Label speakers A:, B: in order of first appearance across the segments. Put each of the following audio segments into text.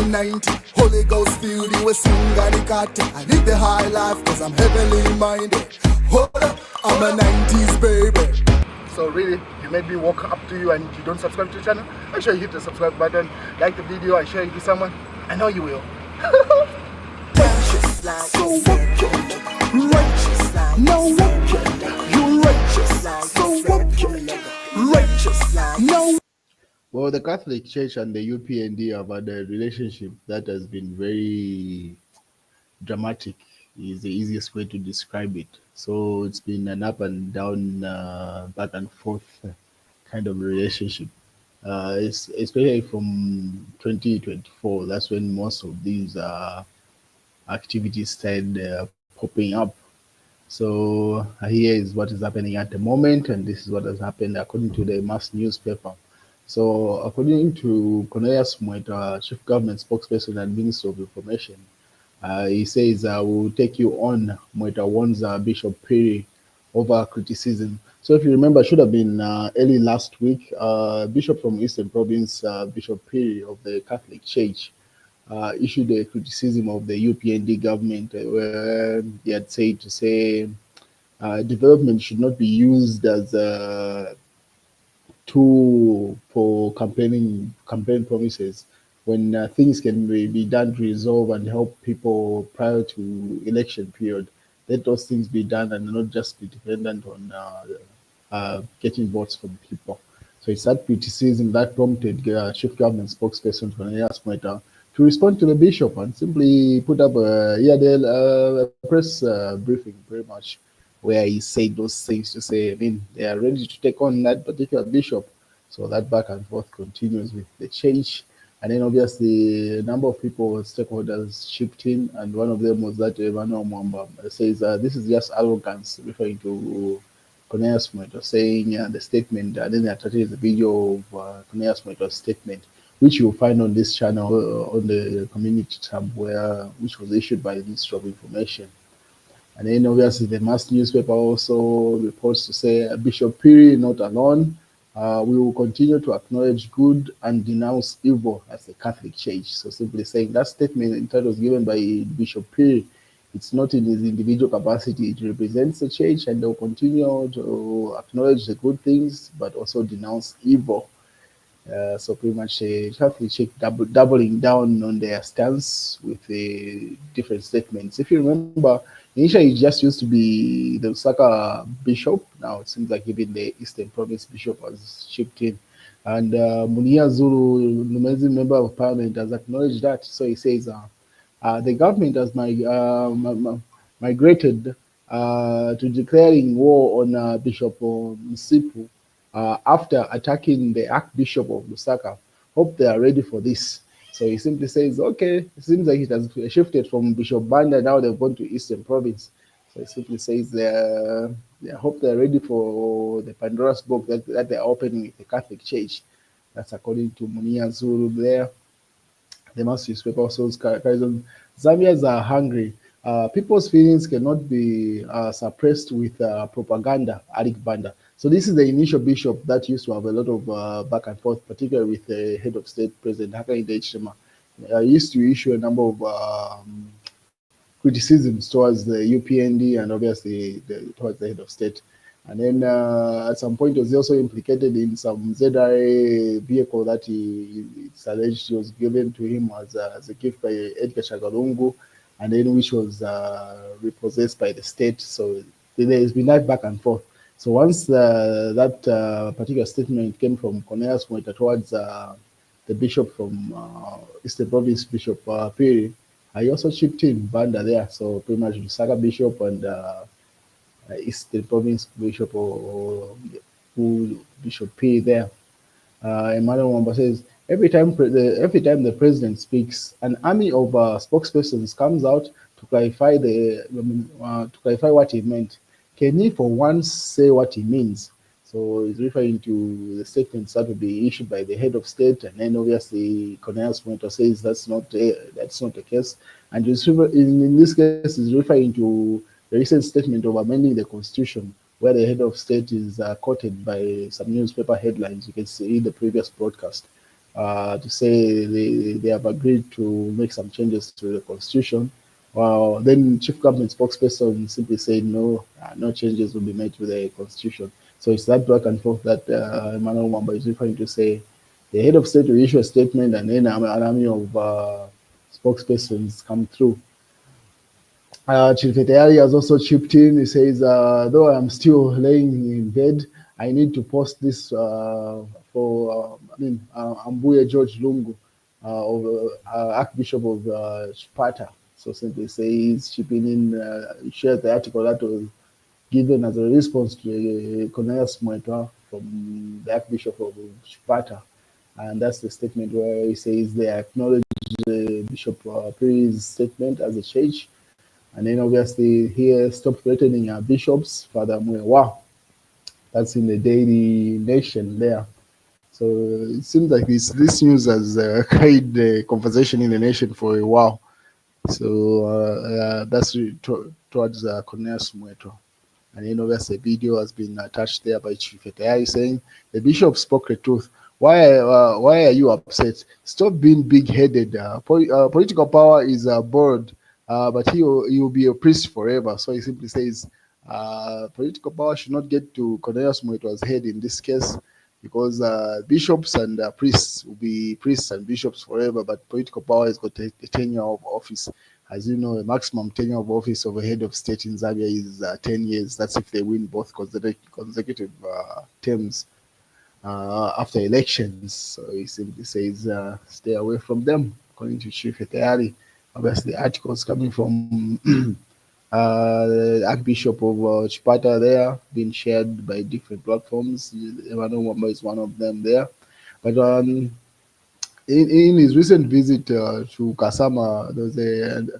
A: 90, Holy Ghost filled you with Singanikate. I live the high life cause I'm heavenly minded. Hold up, I'm a 90s baby. So really, you made me walk up to you and you don't subscribe to the channel, make sure you hit the subscribe button, like the video and share it with someone. I know you will. Righteous like so wicked, righteous like no wicked, you righteous like so wicked, righteous like no. Well, the Catholic Church and the UPND have had a relationship that has been very dramatic, is the easiest way to describe it. So it's been an up and down, back and forth kind of relationship. Especially from 2024, that's when most of these activities started popping up. So here is what is happening at the moment, and this is what has happened according to the mass newspaper. So according to Cornelius Mweetwa, Chief Government Spokesperson and Minister of Information, he says, we'll take you on. Mweetwa warns Bishop Piri over criticism. So if you remember, it should have been early last week, Bishop from Eastern Province, Bishop Piri of the Catholic Church, issued a criticism of the UPND government, where he had said to say development should not be used as a tool for campaign promises, when things can be done to resolve and help people prior to election period. Let those things be done and not just be dependent on getting votes from people. So it's that criticism that prompted Chief Government Spokesperson Cornelius Mweetwa to respond to the bishop and simply put up a press briefing, pretty much, where he said those things to say, I mean, they are ready to take on that particular bishop. So that back and forth continues with the church. And then obviously a number of people, stakeholders chipped in, and one of them was that Emmanuel Mwamba says this is just arrogance, referring to Cornelius Mweetwa, saying the statement, and then they attached the video of Cornelius Mweetwa's statement, which you'll find on this channel on the community tab, which was issued by the Ministry of Information. And then obviously the mass newspaper also reports to say Bishop Piri not alone. We will continue to acknowledge good and denounce evil as the Catholic Church. So simply saying that statement in title was given by Bishop Piri. It's not in his individual capacity. It represents the church, and they'll continue to acknowledge the good things, but also denounce evil. So pretty much Catholic Church doubling down on their stance with different statements. If you remember, initially it just used to be the Lusaka bishop. Now it seems like even the Eastern Province bishop has chipped in. And Munia Zulu, Numezi member of parliament, has acknowledged that. So he says the government has migrated to declaring war on Bishop Msipu after attacking the Archbishop of Lusaka. Hope they are ready for this. So he simply says, okay, it seems like it has shifted from Bishop Banda, now they've gone to Eastern Province. So he simply says they hope they're ready for the Pandora's box that they're opening with the Catholic Church. That's according to Munia Zulu there. The mass newspaper also carries on. Zambians are hungry. People's feelings cannot be suppressed with propaganda, Arik Banda. So this is the initial bishop that used to have a lot of back and forth, particularly with the head of state, President Hakainde Hichilema. Used to issue a number of criticisms towards the UPND and obviously towards the head of state. And then at some point was also implicated in some ZRA vehicle that it's alleged was given to him as a gift by Edgar Chagalungu, and then which was repossessed by the state. So there's been that back and forth. So once that particular statement came from Cornelius Mweetwa towards the bishop from Eastern Province, Bishop Piri, I also chipped in Banda there. So pretty much the Saga Bishop and Eastern Province Bishop or Bishop Piri there. Emmanuel Mwamba says, every time the president speaks, an army of spokespersons comes out to clarify what he meant. Can he for once say what he means? So he's referring to the statements that will be issued by the head of state, and then obviously Cornelius Mweetwa says that's not the case. And in this case, he's referring to the recent statement of amending the constitution, where the head of state is quoted by some newspaper headlines. You can see in the previous broadcast. to say they have agreed to make some changes to the constitution. Well, then chief government spokesperson simply said no, no changes will be made to the constitution. So it's that back and forth that Emmanuel Wamba is referring to say the head of state will issue a statement and then an army of spokespersons come through. Chief Eteyari has also chipped in. He says, though I'm still laying in bed, I need to post this for, Ambuye George Lungu, Archbishop of Chipata. So simply says, chipping in, shares the article that was given as a response to Cornelius Mweetwa from the Archbishop of Chipata. And that's the statement where he says they acknowledge Bishop Perry's statement as a church. And then obviously here, stop threatening our bishops, Father Mweetwa. That's in the Daily Nation there. So it seems like this news has carried the conversation in the nation for a while. So that's towards Cornelius Mweetwa. And then obviously a video has been attached there by Chief Eteyari saying the bishop spoke the truth. Why are you upset? Stop being big-headed. Political power is borrowed, but he will be a priest forever. So he simply says political power should not get to Cornelius Mweetwa's head in this case, because bishops and priests will be priests and bishops forever, but political power has got a tenure of office. As you know, the maximum tenure of office of a head of state in Zambia is 10 years. That's if they win both consecutive terms after elections. So he simply says, stay away from them, according to Chief Eteyari. Obviously, articles coming from the Archbishop of Chipata there, being shared by different platforms. Emmanuel Wamba is one of them there. But in his recent visit to Kasama, there was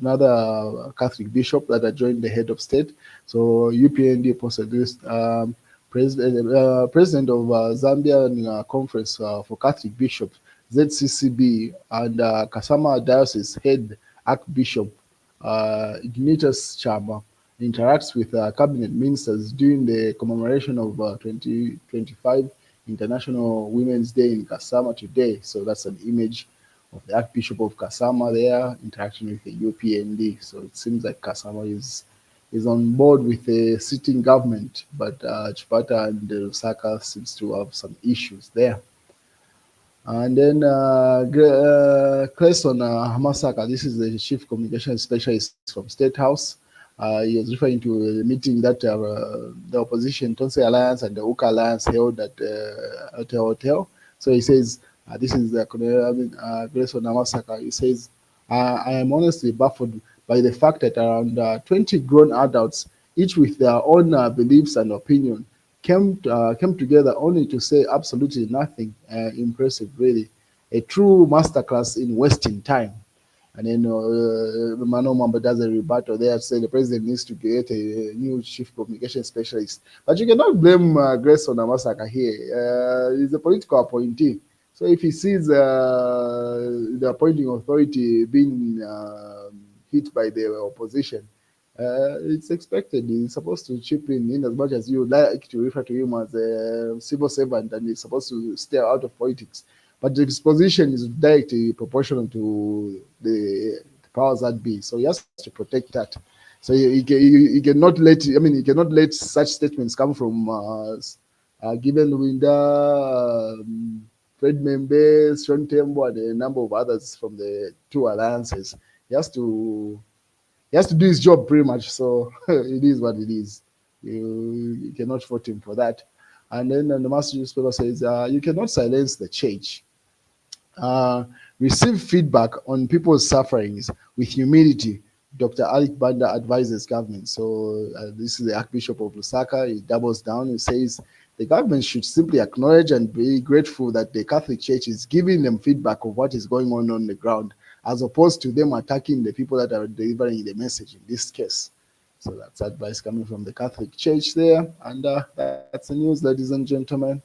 A: another Catholic bishop that had joined the head of state. So UPND posted this. President of Zambian Conference for Catholic Bishops, ZCCB, and Kasama Diocese head Archbishop Ignatius Chama interacts with cabinet ministers during the commemoration of 2025 International Women's Day in Kasama today. So that's an image of the Archbishop of Kasama there interacting with the UPND. So it seems like Kasama is on board with the sitting government, but Chipata and Lusaka seems to have some issues there. And then Cresson Hamasaka, this is the chief communication specialist from State House. He was referring to a meeting that the opposition, Tonse Alliance and the Uka Alliance held at a hotel. So he says, this is Cresson Hamasaka. He says, I am honestly baffled by the fact that around 20 grown adults, each with their own beliefs and opinion, came together only to say absolutely nothing impressive, really. A true masterclass in wasting time. And then Mano Mamba does a rebuttal there, say the president needs to get a new chief communication specialist. But you cannot blame Grace on Amasaka here. He's a political appointee. So if he sees the appointing authority being hit by the opposition, it's expected. He's supposed to chip in as much as you like to refer to him as a civil servant, and he's supposed to stay out of politics. But his position is directly proportional to the powers that be. So he has to protect that. So he cannot let, he cannot let such statements come from given Winda, Fred Membe, Sean Tembo, and a number of others from the two alliances. He has to do his job pretty much. So it is what it is. You cannot fault him for that. And then the Master newspaper says, you cannot silence the church. Receive feedback on people's sufferings with humility. Dr. Alec Banda advises government. So this is the Archbishop of Lusaka. He doubles down. He says the government should simply acknowledge and be grateful that the Catholic Church is giving them feedback of what is going on the ground, as opposed to them attacking the people that are delivering the message in this case. So that's advice coming from the Catholic Church there. And that's the news, ladies and gentlemen.